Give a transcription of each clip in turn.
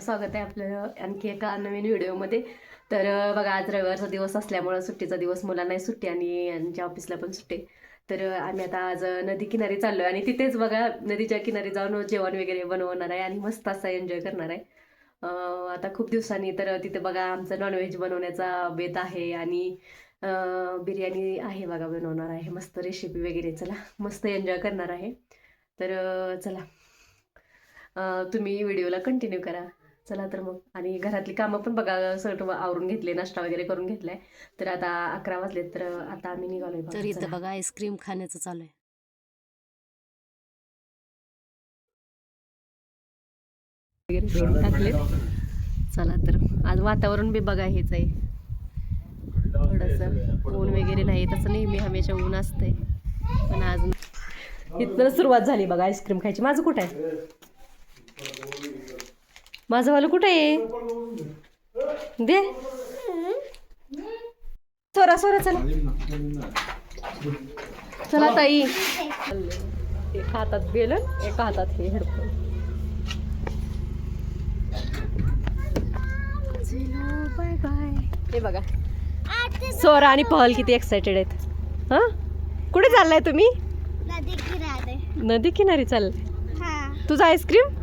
स्वागत आहे आपलं आणखी एका नवीन व्हिडिओमध्ये. तर बघा, आज रविवारचा दिवस असल्यामुळं सुट्टीचा दिवस, मुलांनाही सुट्टी आणि यांच्या ऑफिसला पण सुट्टी. तर आम्ही आता आज नदी किनारी चाललोय आणि तिथेच बघा नदीच्या किनारी जाऊन जेवण वगैरे बनवणार आहे आणि मस्त असा एन्जॉय करणार आहे. आता खूप दिवसांनी तर तिथे बघा आमचं नॉनव्हेज बनवण्याचा बेत आहे आणि बिर्याणी आहे बघा, बनवणार आहे मस्त रेसिपी वगैरे. चला मस्त एन्जॉय करणार आहे. तर चला तुम्ही व्हिडिओला कंटिन्यू करा. चला तर मग. आणि घरातली कामं पण बघा सगळं आवरून घेतले, नाश्ता वगैरे करून घेतलाय. तर आता 11 वाजलेत, तर आता आम्ही निघालोय बघा. तर इथं बघा आईस्क्रीम खाण्याचं चालू आहे. वगैरे करून टाकले. चला तर आज वातावरण बी बघा हेच आहे, थोडंसं ऊन वगैरे नाही. तसं नेहमी हमेशा ऊन असतंय, पण आज इथनं सुरुवात झाली बघा आईस्क्रीम खायची. माझं कुठं आहे? माझं वालं कुठं आहे? दे सोरा सोरा. चला चला ताई. एका हातात बेलन, एका हातात हे हेडफोन. Bye bye. हे बघा सोरा आणि पहल किती एक्साइटेड आहेत. हा, कुठे चाललाय तुम्ही? नदी किनारी चाललाय. तुझा आईस्क्रीम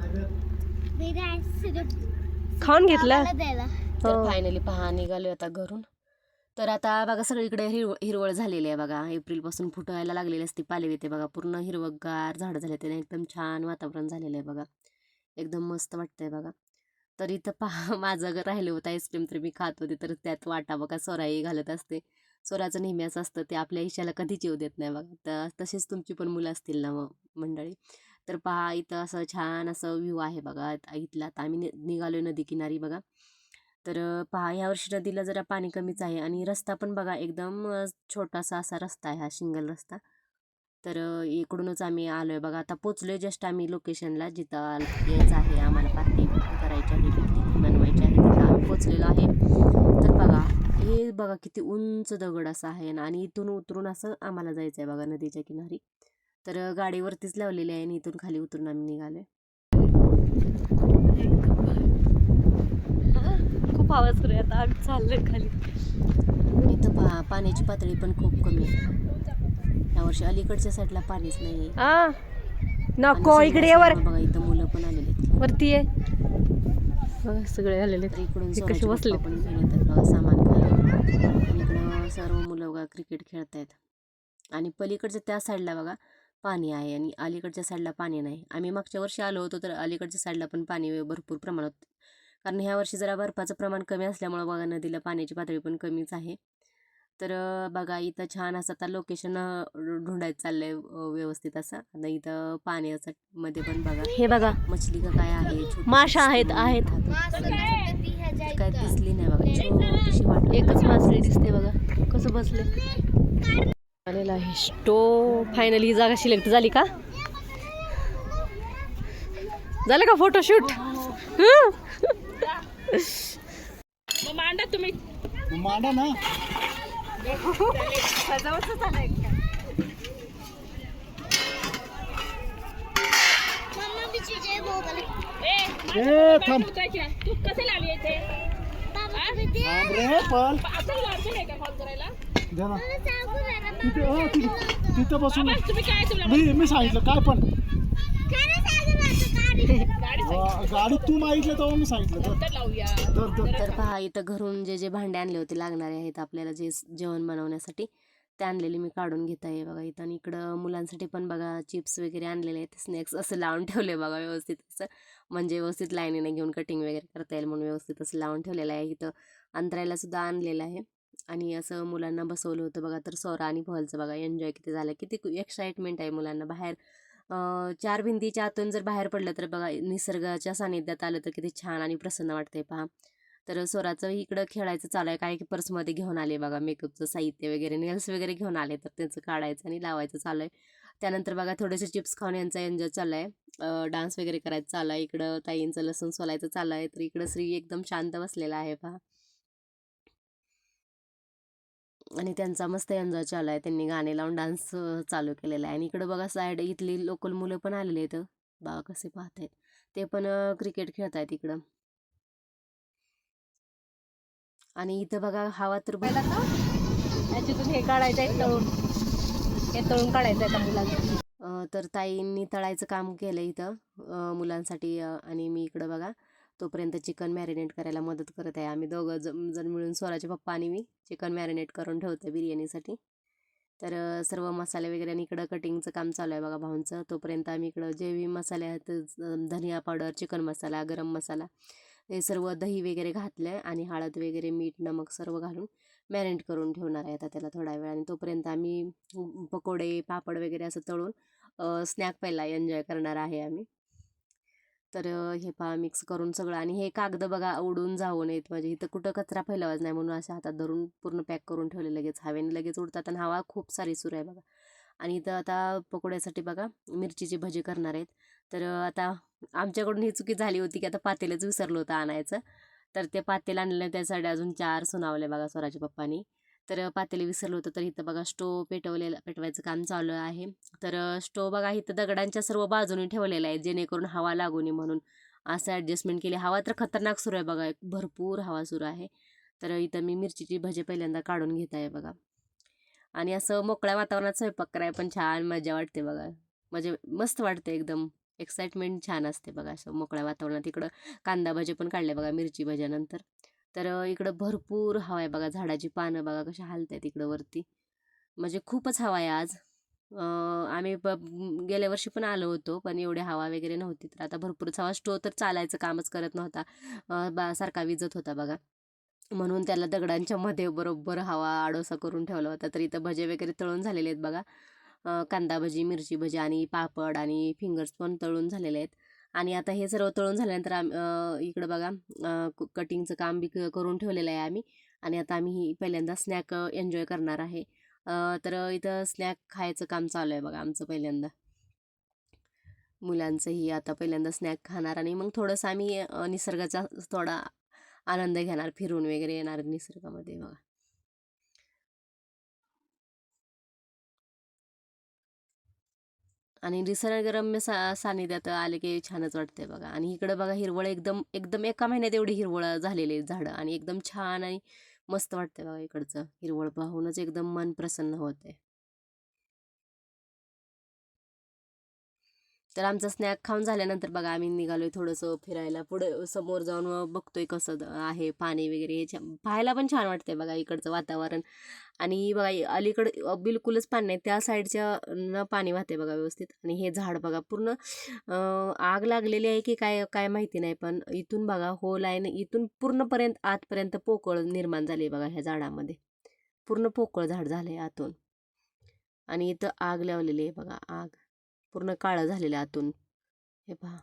खाऊन घेतला. तर फायनली पहा निघालो आता घरून. तर आता बघा सगळीकडे हिरवळ झालेली आहे बघा. एप्रिलपासून फुटायला लागलेली असते पालवी. बघा पूर्ण हिरवगार झाड झाले, त्याने एकदम छान वातावरण झालेलं आहे बघा. एकदम मस्त वाटतंय बघा. तर इथं पहा माझं राहिलं होतं आईस्क्रीम, तर मी खात होते. तर त्यात वाटा बघा सोराही घालत असते. सोराचं नेहमी असं असतं, ते आपल्या इशाला कधीच येऊ देत नाही बघा. तर तसेच तुमची पण मुलं असतील ना मंडळी. तर पहा इथं असं छान असं व्ह्यू आहे बघा इथला. आता आम्ही निघालोय नदी किनारी बघा. तर पहा ह्या वर्षी नदीला जरा पाणी कमीच आहे आणि रस्ता पण बघा एकदम छोटासा असा रस्ता आहे, हा सिंगल रस्ता. तर इकडूनच आम्ही आलोय बघा. आता पोचलोय जस्ट आम्ही लोकेशनला, जिथं यायचं आहे आम्हाला, पार्टी करायची आहे, पिकनिक बनवायची आहे, तिथं आम्ही पोचलेलो आहे. तर बघा हे बघा किती उंच दगड असं आहे ना, आणि इथून उतरून असं आम्हाला जायचं आहे बघा नदीच्या किनारी. तर गाडीवरतीच लावलेली आहे आणि इथून खाली उतरून आम्ही निघालोय. खूप आवाज करूया आता. आम्ही चाललोय खाली. इथं पाण्याची पातळी पण खूप कमी आहे यावर्षी. अलीकडच्या साईडला पाणीच नाही. नको इकडे वर बघा इथं मुलं पण आलेले आहेत वरती आहे सगळे आलेले. इकडून कसे बसले पण घेऊन येतात बघा सामान खायला. इकडं सर्व मुलं बघा क्रिकेट खेळतायत. आणि पलीकडच्या त्या साईडला बघा पाणी आहे आणि अलीकडच्या साईडला पाणी नाही. आम्ही मागच्या वर्षी आलो होतो, तर अलीकडच्या साईडला पण पाणी भरपूर प्रमाणात, कारण ह्या वर्षी जरा बर्फाचं प्रमाण कमी असल्यामुळं बघा नदीला पाण्याची पातळी पण कमीच आहे. तर बघा इथं छान असं आता लोकेशन ढूंढायचं चाललंय व्यवस्थित असं. आता इथं पाण्याचा मध्ये पण बघा, हे बघा मछली का काय आहे, माशा आहेत काय दिसली नाही बघा, छोटीशी वाट. एकच मासळी दिसते बघा कसं बसले. आलेला आहे स्टो. फायनली ही जागा सिलेक्ट झाली का? झालं का फोटोशूट? मांडा तुम्ही मांडा ना. थांब तू कसे लावली येते रे पण असं लावतो नाही का कॉल करायला? दे ना. तिथं बसून तुम्ही काय तुला मी सांगितलं काय पण गाडी तू मागितलं तेव्हा मी सांगितलं लावूया. तर पहा इथं घरून जे भांडे आणले होते लागणारे आहेत आपल्याला, जे जेवण बनवण्यासाठी, ते आणलेले मी काढून घेत आहे बघा इथं. आणि इकडं मुलांसाठी पण बघा चिप्स वगैरे आणलेले आहेत, स्नॅक्स असं लावून ठेवले बघा व्यवस्थित असं, म्हणजे व्यवस्थित लाईनीने घेऊन कटिंग वगैरे करता येईल म्हणून व्यवस्थित असं लावून ठेवलेलं आहे. इथं अंतरायला सुद्धा आणलेलं आहे आणि असं मुलांना बसवलं होतं बघा. तर सोरा आणि पहलचं बघा एन्जॉय किती झालं, किती एक्साइटमेंट आहे मुलांना. बाहेर 4 भिंतीच्या आतून जर बाहेर पडलं तर बघा निसर्गाच्या सानिध्यात आलं तर किती छान आणि प्रसन्न वाटतंय पहा. तर सोराचं इकडं खेळायचं चालू आहे. काय की पर्समध्ये घेऊन आले बघा मेकअपचं साहित्य वगैरे, नेल्स वगैरे घेऊन आले, तर त्याचं काढायचं आणि लावायचं चालू आहे. त्यानंतर बघा थोडेसे चिप्स खाऊन यांचा एन्जॉय चालू आहे. डान्स वगैरे करायचं चालू आहे. इकडं ताईंचं लसूण सोलायचं चालू आहे. तर इकडं श्री एकदम शांत बसलेला आहे पहा आणि त्यांचा मस्त एन्जॉय चालू आहे. त्यांनी गाणे लावून डान्स चालू केलेला आहे. आणि इकडं बघा साईड इथली लोकल मुलं पण आलेले आहेत बघा कसे पाहत आहेत. ते पण क्रिकेट खेळत आहेत इकडं. आणि इथं बघा हवा तर याच्यातून हे काढायचं आहे तळून, हे तळून काढायचं आहे मुलांसाठी. तर ताईंनी तळायचं काम केलं इथं मुलांसाठी आणि मी इकडं बघा तोपर्यंत चिकन मॅरिनेट करायला मदत करत आहे. आम्ही दोघं जण मिळून, स्वराचे पप्पा आणि मी चिकन मॅरिनेट करून ठेवते बिर्याणीसाठी. तर सर्व मसाले वगैरे आणि इकडं कटिंगचं काम चालू आहे बघा भाऊंचं. तोपर्यंत आम्ही इकडं जे मसाले आहेत, धनिया पावडर, चिकन मसाला, गरम मसाला, हे सर्व दही वगैरे घातलं आहे आणि हळद वगैरे, मीठ, नमक सर्व घालून मॅरिनेट करून ठेवणार आहे आता त्याला थोडा वेळ. आणि तोपर्यंत आम्ही पकोडे, पापड वगैरे असं तळून स्नॅक पहिला एन्जॉय करणार आहे आम्ही. तर हे पहा मिक्स करून सगळं. आणि हे कागद बघा उडून जाऊ नयेत, म्हणजे इथं कुठं कचरा फैलावाच नाही म्हणून अशा हातात धरून पूर्ण पॅक करून ठेवले. लगेच हवेने लगेच उडतात आणि हवा खूप सारी सुरू आहे बघा. आणि इथं आता पकोड्यासाठी बघा मिरचीची भजी करणार आहेत. तर आता आमच्याकडून ही चुकी झाली होती की आता पातेलच विसरलो होतं आणायचं. तर ते पातेल आणलं, त्यासाठी अजून 4 सुनावले बघा स्वराच्या पप्पानी. तर पातेले विसरलं होतं. तर इथं बघा स्टोव पेटवायचं काम चालू आहे. तर स्टोव बघा इथं दगडांच्या सर्व बाजूनी ठेवलेला आहे जेणेकरून हवा लागू नये म्हणून असं ॲडजस्टमेंट केली. हवा तर खतरनाक सुरू आहे बघा, भरपूर हवा सुरू आहे. तर इथं मी मिरचीची भजी पहिल्यांदा काढून घेत आहे बघा. आणि असं मोकळ्या वातावरणात स्वयंपाक करायला पण छान मजा वाटते बघा, म्हणजे मस्त वाटते एकदम. एक्साइटमेंट छान असते बघा असं मोकळ्या वातावरणात. इकडं कांदा भजे पण काढले बघा मिरची भज्यानंतर. तर इकडं भरपूर हवा आहे बघा, झाडाची पानं बघा कशा हालतात इकडं वरती, म्हणजे खूपच हवा आहे आज. आम्ही गेल्या वर्षी पण आलो होतो पण एवढी हवा वगैरे नव्हती. तर आता भरपूरच हवा. स्टोव तर चालायचं कामच करत नव्हता, सारखा विजत होता बघा, म्हणून त्याला दगडांच्या मध्ये बरोबर हवा आडोसा करून ठेवला होता. तर इथं भजे वगैरे तळून झालेले आहेत बघा, कांदा भजी, मिरची भजी आणि पापड आणि फिंगर्स पण तळून झालेले आहेत. आणि आता हे सर्व तळून झाल्यानंतर इकडं बघा कटिंगचं काम बी करून ठेवलेलं आहे आम्ही. आणि आता आम्ही पहिल्यांदा स्नॅक एन्जॉय करणार आहे. तर इथं स्नॅक खायचं काम चालू आहे बघा आमचं पहिल्यांदा. मुलांचंही आता पहिल्यांदा स्नॅक खाणार आणि मग थोडंसं आम्ही निसर्गाचा थोडा आनंद घेणार, फिरून वगैरे येणार निसर्गामध्ये बघा. आणि निसर्गरम्य सानिध्यात आले की छानच वाटते बघा. आणि इकडं बघा हिरवळ एकदम एकदम एका महिन्यात एवढी हिरवळ झालेली झाडं आणि एकदम छान आणि मस्त वाटते बघा. इकडचं हिरवळ पाहूनच एकदम मन प्रसन्न होते. तर आमचा स्नॅक खाऊन झाल्यानंतर बघा आम्ही निघालोय थोडंसं फिरायला. पुढे समोर जाऊन बघतोय कसं आहे पाणी वगैरे, हे पाहायला पण छान वाटतंय बघा इकडचं वातावरण. आणि बघा अलीकडे बिलकुलच पाणी नाही, त्या साईडच्या न पाणी वाहते बघा व्यवस्थित. आणि हे झाड बघा पूर्ण आग लागलेली आहे की काय काय माहिती नाही, पण इथून बघा होल आहे, इथून पूर्णपर्यंत आतपर्यंत पोकळ निर्माण झाली बघा ह्या झाडामध्ये. पूर्ण पोकळ झाड झालंय आतून. आणि इथं आग लावलेली आहे बघा, आग पूर्ण काळं झालेलं आतून. हे पहा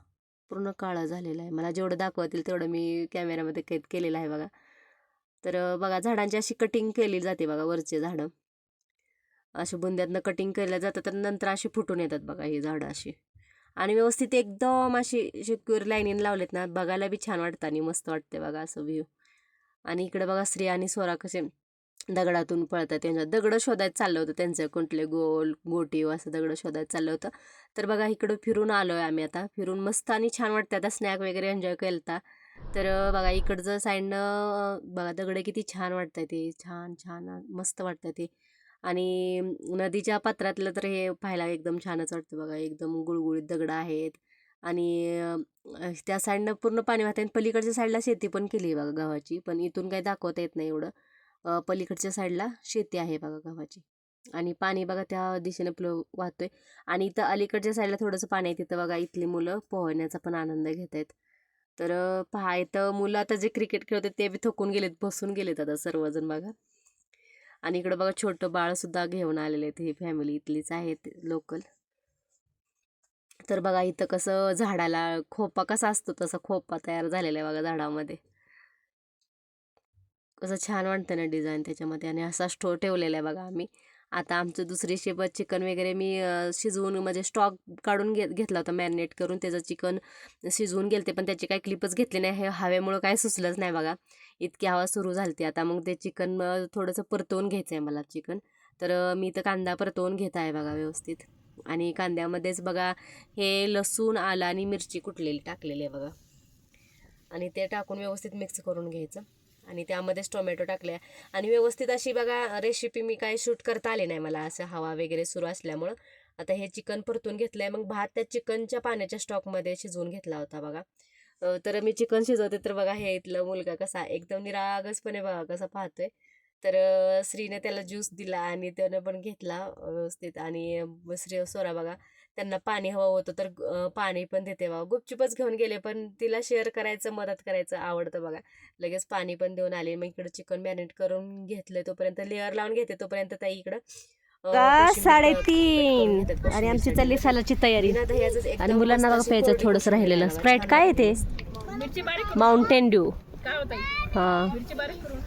पूर्ण काळं झालेलं आहे. मला जेवढं दाखवतील तेवढं मी कॅमेऱ्यामध्ये कैद केलेलं आहे बघा. तर बघा झाडांची अशी कटिंग केली जाते बघा, वरचे झाडं असे बुंद्यातनं कटिंग केल्या जातात तर नंतर अशी फुटून येतात बघा ही झाडं अशी. आणि व्यवस्थित एकदम अशी सिक्युअर लाईनीने लावलेत ना, बघायला बी छान वाटतं आणि मस्त वाटते बघा असं व्ह्यू. आणि इकडे बघा श्री आणि स्वरा कसे दगडातून पळतात, त्यांच्या दगडं शोधायचं चाललं होतं त्यांचं, कुठले गोल गोटी असं दगडं शोधायचं चाललं होतं. तर बघा इकडं फिरून आलो आहे आम्ही आता, फिरून मस्त आणि छान वाटतं. आता स्नॅक वगैरे एन्जॉय केलता. तर बघा इकडचं साईडनं बघा दगडं किती छान वाटतं, ते छान छान मस्त वाटतं ते. आणि नदीच्या पात्रातलं तर हे पाहायला एकदम छानच वाटतं बघा, एकदम गुळगुळीत दगडं आहेत. आणि त्या साईडनं पूर्ण पाणी वाहतं. आणि पलीकडच्या साईडला शेती पण केली आहे बघा गव्हाची, पण इथून काही दाखवता येत नाही एवढं. पलीकडच्या साईडला शेती आहे बघा गव्हाची. आणि पाणी बघा त्या दिशेने वाहतोय. आणि इथं अलीकडच्या साईडला थोडंसं पाणी आहे, तिथं बघा इथली मुलं पोहण्याचा पण आनंद घेत आहेत. तर पहा इथं मुलं आता जे क्रिकेट खेळत ते बी थकून गेलेत, बसून गेलेत आता सर्वजण बघा. आणि इकडं बघा छोटं बाळसुद्धा घेऊन आलेले आहेत, ही फॅमिली इथलीच आहेत लोकल. तर बघा इथं कसं झाडाला खोपा कसा असतो तसा खोपा तयार झालेला आहे बघा झाडामध्ये. कसं छान वाटतं ना डिझाईन त्याच्यामध्ये. आणि असा स्टोव ठेवलेला आहे बघा आम्ही. आता आमचं दुसरी शेपत चिकन वगैरे मी शिजवून म्हणजे स्टॉक काढून घेतला होता मॅरिनेट करून, त्याचं चिकन शिजवून गेलते पण त्याची काही क्लिपच घेतली नाही. हे हवेमुळं काही सुचलंच नाही बघा, इतकी हवा सुरू झाली. आता मग ते चिकन थोडंसं परतवून घ्यायचं आहे मला चिकन. तर मी इथं कांदा परतवून घेत आहे बघा व्यवस्थित. आणि कांद्यामध्येच बघा हे लसूण, आलं आणि मिरची कुटलेली टाकलेली आहे बघा. आणि ते टाकून व्यवस्थित मिक्स करून घ्यायचं. आणि त्यामध्येच टोमॅटो टाकले आणि व्यवस्थित अशी बघा रेसिपी मी काय शूट करता आली नाही मला, असं हवा वगैरे सुरू असल्यामुळं. आता हे चिकन परतून घेतलंय, मग भात त्या चिकनच्या पाण्याच्या स्टॉकमध्ये शिजवून घेतला होता बघा. तर मी चिकन शिजवते तर बघा हे इथलं मुलगा कसा एकदम निरागसपणे बघा कसा पाहतोय. तर श्रीने त्याला ज्यूस दिला आणि त्यानं पण घेतला व्यवस्थित. आणि श्री सोरा बघा त्यांना पाणी हवं होतं तर पाणी पण देते बघा. गुपचुपच घेऊन गेले, पण तिला शेअर करायचं मदत करायचं आवडतं बघा. लगेच पाणी पण देऊन आले. मग इकडं चिकन मॅरिनेट करून घेतलंय, तोपर्यंत लेअर लावून घेते, तोपर्यंत ताई इकडं कोशिंबीर 3:30 घेतात, आणि कोशिंबीर आमची साठी चालली बघा. सालाची तयारी. बिना दह्याचंच एकदम आणि मुलांना मस्त बघा अशी प्यायचं कोरडी थोडंसं कोशिंबीर राहिलेलं आहे बघा. स्प्राईट. छान काय आहे ते? वाटते. मिरची बारीक करून माउंटेन ड्यू. काय होत आहे? हा मिरची बारीक करून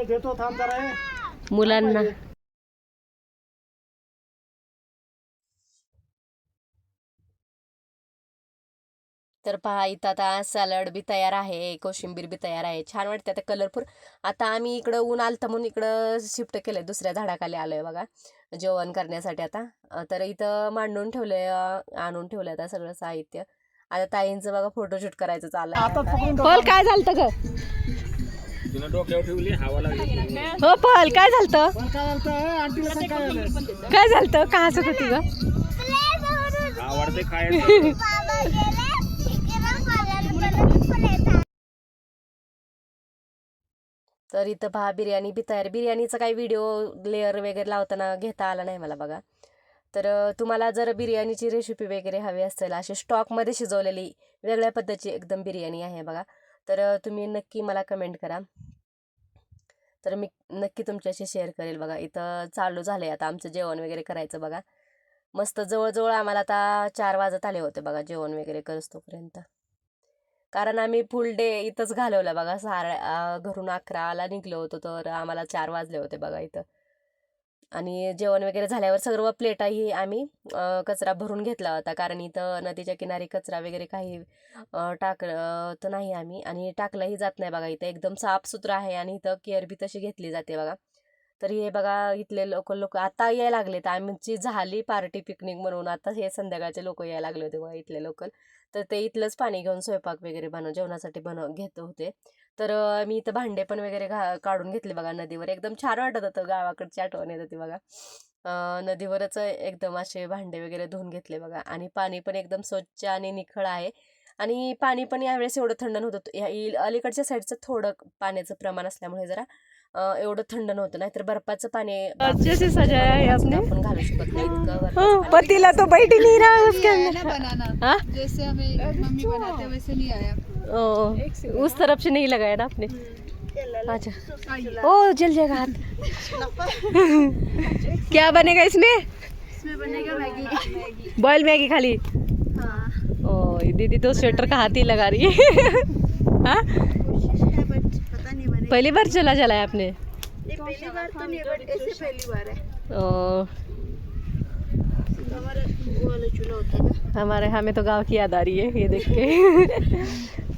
देतो थांब जरा हे. मुलांना. तर पहा इथं आता सॅलड बी तयार आहे, कोशिंबीर बी तयार आहे. छान वाटते आता कलरफुल. आता आम्ही इकडं ऊन आलतं म्हणून इकडं शिफ्ट केलंय, दुसऱ्या झाडाखाली आलोय बघा जेवण करण्यासाठी आता. तर इथं मांडून ठेवलंय, आणून ठेवलंय आता सगळं साहित्य. आता ताईंचं बघा फोटोशूट करायचं चाललंय हातात आता. पकडून पल काय झालं ग? तिनं डोक्यावर ठेवली, हवा लागली. हो पल काय झालं? पण काय झालं आंटीला सांग काय झालं. काय झालं? का हसत होती ग? आवडते खायचं. तर इथं पहा बिर्याणी बी तयार. बिर्याणीचा काही व्हिडिओ लेअर वगैरे लावताना घेता आला नाही मला बघा. तर तुम्हाला जर बिर्याणीची रेसिपी वगैरे हवी असेल, अशी स्टॉकमध्ये शिजवलेली वेगळ्या पद्धतीची एकदम बिर्याणी आहे बघा, तर तुम्ही नक्की मला कमेंट करा. तर मी नक्की तुमच्याशी शेअर करेल बघा. इथं चालू झालंय आता आमचं जेवण वगैरे करायचं बघा. मस्त जवळजवळ आम्हाला आता 4 वाजत आले होते बघा जेवण वगैरे करतोपर्यंत. कारण आम्ही फुल डे इथंच घालवला बघा. घरून 11ला निघलो होतो, तर आम्हाला 4 वाजले होते बघा इथं. आणि जेवण वगैरे झाल्यावर सर्व प्लेटाही आम्ही कचरा भरून घेतला होता, कारण इथं नदीच्या किनारी कचरा वगैरे काही टाकत नाही आम्ही, आणि टाकलाही जात नाही बघा. इथं एकदम साफसुथरं आहे आणि इथं केअर बी तशी घेतली जाते बघा. तर हे बघा इथले लोक आता यायला लागले. तर आमची झाली पार्टी पिकनिक म्हणून आता हे संध्याकाळचे लोक यायला लागले होते बघा इथले लोकल. तर ते इथलंच पाणी घेऊन स्वयंपाक वगैरे जेवणासाठी घेत होते. तर मी इथं भांडे पण वगैरे काढून घेतले बघा नदीवर. एकदम छान वाटत होतं, गावाकडची आठवण येत होती बघा. नदीवरच एकदम असे भांडे वगैरे धुवून घेतले बघा. आणि पाणी पण एकदम स्वच्छ आणि निखळ आहे. आणि पाणी पण यावेळेस एवढं थंड नव्हतं. अलीकडच्या साईडचं थोडं पाण्याचं प्रमाण असल्यामुळे जरा एवढं थंड नव्हतं, नाहीतर बर्फाचं पाणी जैसे सजाया है आपने. आपण घालू शकत नाही इतकं बर्फाचं हाँ, पाणी. पतीला तो बैठ ही नहीं रहा उसके अंदर. बनाना हाँ? जैसे हमें मम्मी बनाते हैं वैसे नहीं आया। ओ, उस तरफ से नहीं लगाया ना आपने. अच्छा. ओ जल जाएगा हाथ. क्या बनेगा इसमें? इसमें बनेगा मैगी। बॉयल मैगी खाली. ओ दीदी तो स्वेटर का हाथ ही लगा रही है. हाँ? कोशिश है बट पता नहीं बनेगा। पहली बार चला है आपने? ये पहली बार तो नहीं बट ऐसे पहली बार है। ओ, हमारा वो वाला चूल्हा होता है ना। हमें तो गांव की याद आ रही है ये देख के.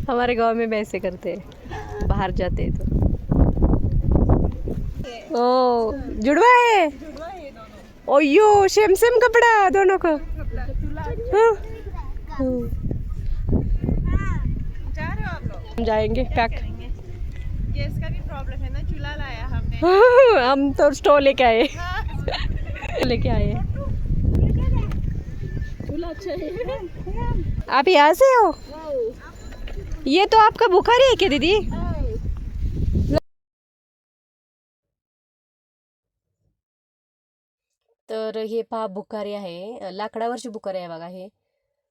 हमारे गांव में वैसे करते हैं, बाहर जाते हैं तो. ओ जुड़वा है. ओयो सेम सेम कपड़ा दोनों को. हाँ? हम जाएंगे पैक. गैस का भी प्रॉब्लम है ना, चूल्हा लाया हमने। हम तो स्टोव लेके आए. लेके आए. आप यहाँ से हो? ये तो आपका बुखारी है क्या दीदी? तर हे पहा बुखारी आहे, लाकडावरची बुखारी आहे बघा. हे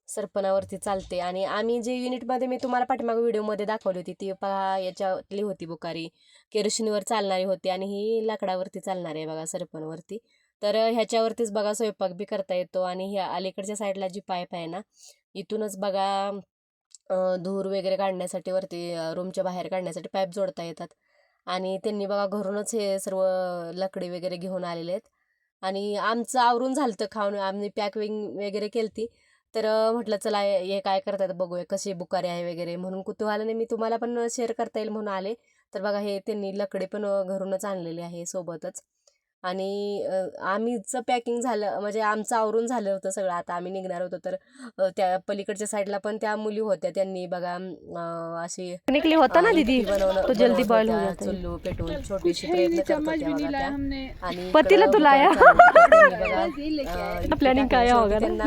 सरपणावरती चालते. आणि आम्ही जे युनिटमध्ये मी तुम्हाला पाठीमागे व्हिडिओमध्ये दाखवली होती ती पहा याच्यातली होती बुखारी, केरोसिनवर चालणारी होती, आणि ही लाकडावरती चालणारी आहे बघा सरपणवरती. तर ह्याच्यावरतीच बघा स्वयंपाक बी करता येतो. आणि ह्या अलीकडच्या साईडला जी पाईप आहे ना, इथूनच बघा धूर वगैरे काढण्यासाठी वरती रूमच्या बाहेर काढण्यासाठी पाईप जोडता येतात. आणि त्यांनी बघा घरूनच हे सर्व लकडी वगैरे घेऊन आलेले आहेत. आणि आमचं आवरून झालं खाऊन, आम्ही पॅकिंग वगैरे केलती. तर म्हटलं चला हे काय करतात बघूया कशी बुखारी आहे वगैरे, म्हणून कुतूहलाने मी तुम्हाला पण शेअर करता येईल म्हणून आले. तर बघा हे त्यांनी लकडी पण घरूनच आणलेली आहे सोबतच. आणि आम्हीचं पॅकिंग झालं म्हणजे आमचं आवरून झालं होतं सगळं. आता आम्ही निघणार होतो तर त्या पलीकडच्या साईडला पण त्या मुली होत्या, त्यांनी बघा अशी निकली होता ना दीदी, तो जल्दी बॉईल हो जाता है. चुल्लू पेटवून छोटीशी प्रयत्न करत होत्या बघा त्या. आणि पतीला इकडं तो लाया. त्यांनी बघा, प्लानिंग काय होगा ना, त्यांना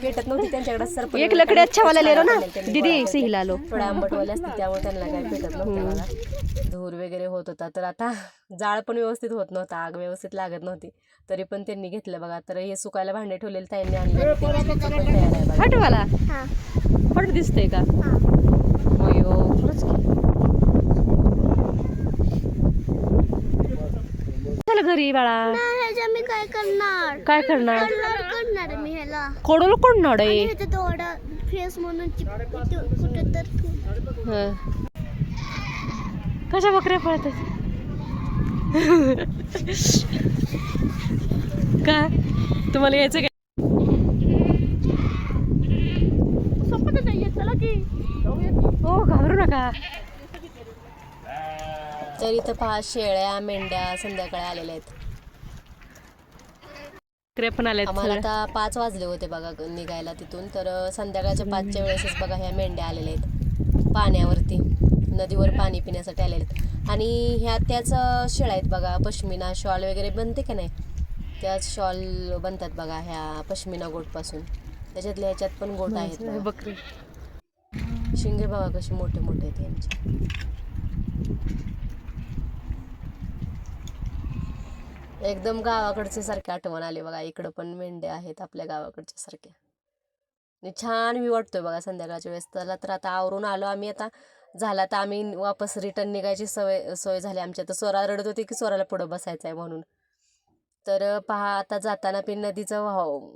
पेटत नव्हती त्यांच्याकडे सरपण एक लकड़ी अच्छा वाला ले लो ना दीदी, से हिला लो. थोड्या आंबटवाल्या असते त्यामुळे त्यांना काय पेटत नव्हतं बघा. धूर वगैरे होत होता. तर आता जाळ पण व्यवस्थित होत नव्हता, आग व्यवस्थित लागत नव्हती, तरी पण त्यांनी घेतलं बघा. तर हे सुकायला भांडे ठेवलेले त्यांनी आणले, त्यांची चूल पण तयार आहे बघा. हट वाला हट दिसतंय का? अयो खरंच की. चल घरी बाळा. मी काय करणार काय करणार? करणार मी ह्याला कोडोल कोण आहे? थोडा फेस म्हणून कुठे तर कशा बकऱ्या पळतात का? तुम्हाला यायचं काय? हो घाबरू नका. तर इथं पहा शेळ्या मेंढ्या संध्याकाळी आलेल्या आहेत. बकऱ्या पण आल्या आम्हाला आता 5 वाजले होते बघा निघायला तिथून. तर संध्याकाळच्या 5च्या वेळेसच बघा ह्या मेंढ्या आलेल्या आहेत पाण्यावरती, नदीवर पाणी पिण्यासाठी आलेले आहेत. आणि ह्या त्याच शेळ्या आहेत बघा, पश्मिना शॉल वगैरे बनते का नाही, त्याच शॉल बनतात बघा ह्या पश्मिना गोटपासून. त्याच्यातल्या ह्याच्यात पण गोट आहेत बघा. बकरी. शिंगे बघा कसे मोठे मोठे आहेत यांचे. एकदम गावाकडच्या सारखे आठवण आली बघा. इकडं पण मेंढ्या आहेत आपल्या गावाकडच्या सारख्या. आणि छान व्ह्यू वाटतोय बघा संध्याकाळच्या वेळेस. त्याला तर आता आवरून आलो आम्ही. आता झाला तर आम्ही वापस रिटर्न निघायची सोय झाली आमच्या. तर स्वरा रडत होती की स्वराला पुढं बसायचं आहे म्हणून. तर पहा आता जाताना पिन नदीचं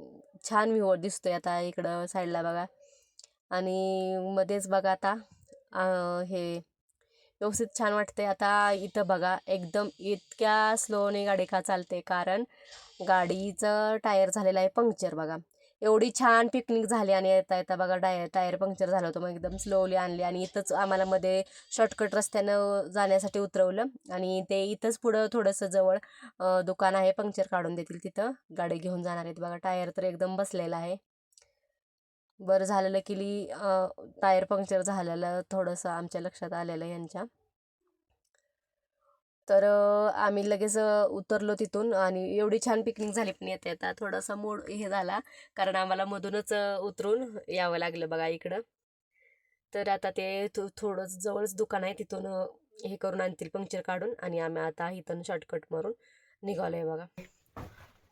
छान व्ह्यू दिसतोय आता इकडं साईडला बघा. आणि मध्येच बघा आता हे व्यवस्थित छान वाटते. आता इथं बघा एकदम इतक्या स्लोने गाडी का चालते, कारण गाडीचं टायर झालेलं आहे पंक्चर बघा. एवढी छान पिकनिक झाली आणि येता येता बघा टायर पंक्चर झालं होतं, मग एकदम स्लोली आणली. आणि इथंच आम्हाला मध्ये शॉर्टकट रस्त्यानं जाण्यासाठी उतरवलं. आणि ते इथंच पुढं थोडंसं जवळ दुकान आहे, पंक्चर काढून देतील, तिथं गाडी घेऊन जाणार आहेत बघा. टायर तर एकदम बसलेला आहे. बरं झालेलं की टायर पंक्चर झालेलं थोडंसं आमच्या लक्षात आलेलं यांच्या. तर आम्ही लगेच उतरलो तिथून. आणि एवढी छान पिकनिक झाली, पण येता येता थोडासा मूड हे झाला, कारण आम्हाला मधूनच उतरून यावं लागलं बघा इकडं. तर आता ते थोडं जवळच दुकान आहे, तिथून हे करून आणतील पंक्चर काढून. आणि आम्ही आता इथून शॉर्टकट मारून निघालोय बघा.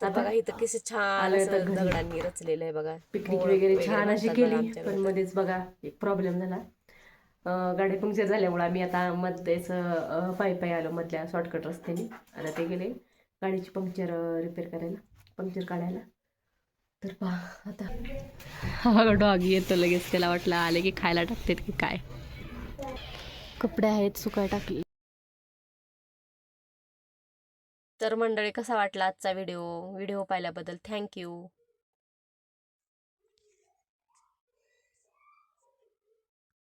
तर बघा इथं किती छान असं दगडांनी रचलेलं आहे बघा. पिकनिक वगैरे छान अशी केली, पण मध्येच बघा एक प्रॉब्लेम झाला. गाडी पंक्चर झाल्यामुळे आम्ही आता मध्येच पायी आलो मधल्या शॉर्टकट रस्त्याने. आता ते गेले गाडीची पंक्चर रिपेअर करायला, पंक्चर काढायला. तर पहा आता डॉगी येतो लगेच, त्याला वाटलं आले की खायला टाकतात की काय. कपडे आहेत सुकाय टाकले. तर मंडळी कसा वाटला आजचा व्हिडिओ पाहिल्याबद्दल थँक्यू.